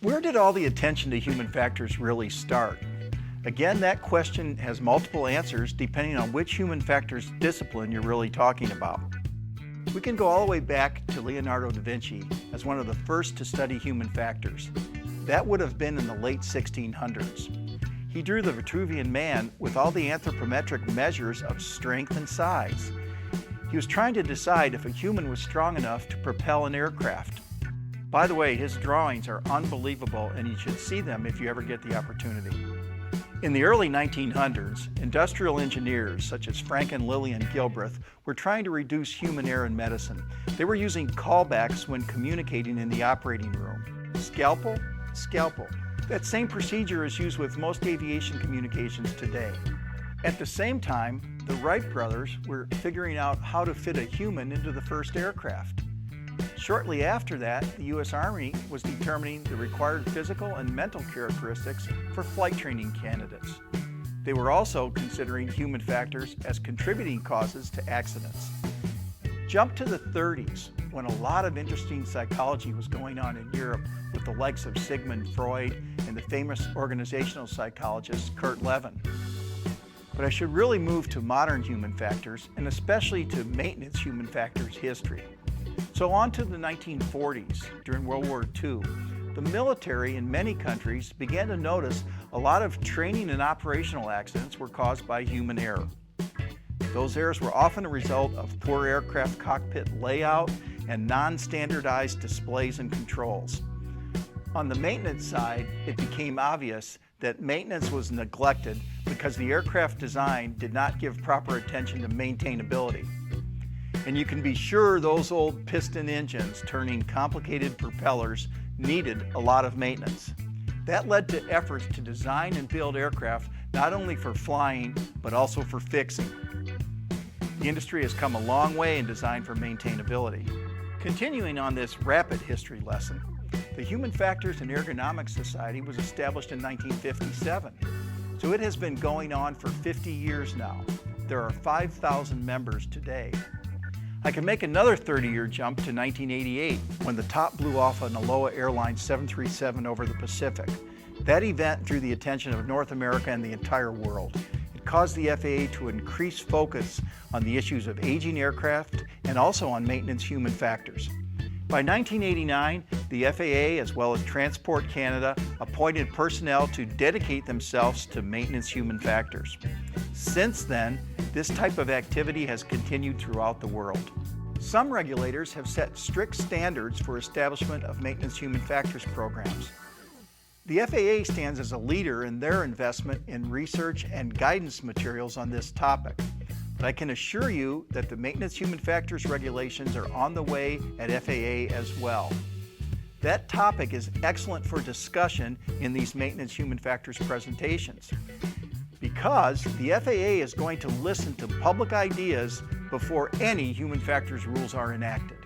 Where did all the attention to human factors really start? Again, that question has multiple answers depending on which human factors discipline you're really talking about. We can go all the way back to Leonardo da Vinci as one of the first to study human factors. That would have been in the late 1600s. He drew the Vitruvian Man with all the anthropometric measures of strength and size. He was trying to decide if a human was strong enough to propel an aircraft. By the way, his drawings are unbelievable and you should see them if you ever get the opportunity. In the early 1900s, industrial engineers such as Frank and Lillian Gilbreth were trying to reduce human error in medicine. They were using callbacks when communicating in the operating room. Scalpel, scalpel. That same procedure is used with most aviation communications today. At the same time, the Wright brothers were figuring out how to fit a human into the first aircraft. Shortly after that, the U.S. Army was determining the required physical and mental characteristics for flight training candidates. They were also considering human factors as contributing causes to accidents. Jump to the 30s, when a lot of interesting psychology was going on in Europe with the likes of Sigmund Freud and the famous organizational psychologist Kurt Lewin. But I should really move to modern human factors, and especially to maintenance human factors history. So on to the 1940s, during World War II, the military in many countries began to notice a lot of training and operational accidents were caused by human error. Those errors were often a result of poor aircraft cockpit layout and non-standardized displays and controls. On the maintenance side, it became obvious that maintenance was neglected because the aircraft design did not give proper attention to maintainability. And you can be sure those old piston engines turning complicated propellers needed a lot of maintenance. That led to efforts to design and build aircraft not only for flying, but also for fixing. The industry has come a long way in design for maintainability. Continuing on this rapid history lesson, the Human Factors and Ergonomics Society was established in 1957. So it has been going on for 50 years now. There are 5,000 members today. I can make another 30-year jump to 1988, when the top blew off an Aloha Airlines 737 over the Pacific. That event drew the attention of North America and the entire world. It caused the FAA to increase focus on the issues of aging aircraft and also on maintenance human factors. By 1989, the FAA, as well as Transport Canada, appointed personnel to dedicate themselves to maintenance human factors. Since then, this type of activity has continued throughout the world. Some regulators have set strict standards for establishment of maintenance human factors programs. The FAA stands as a leader in their investment in research and guidance materials on this topic. But I can assure you that the maintenance human factors regulations are on the way at FAA as well. That topic is excellent for discussion in these maintenance human factors presentations, because the FAA is going to listen to public ideas before any human factors rules are enacted.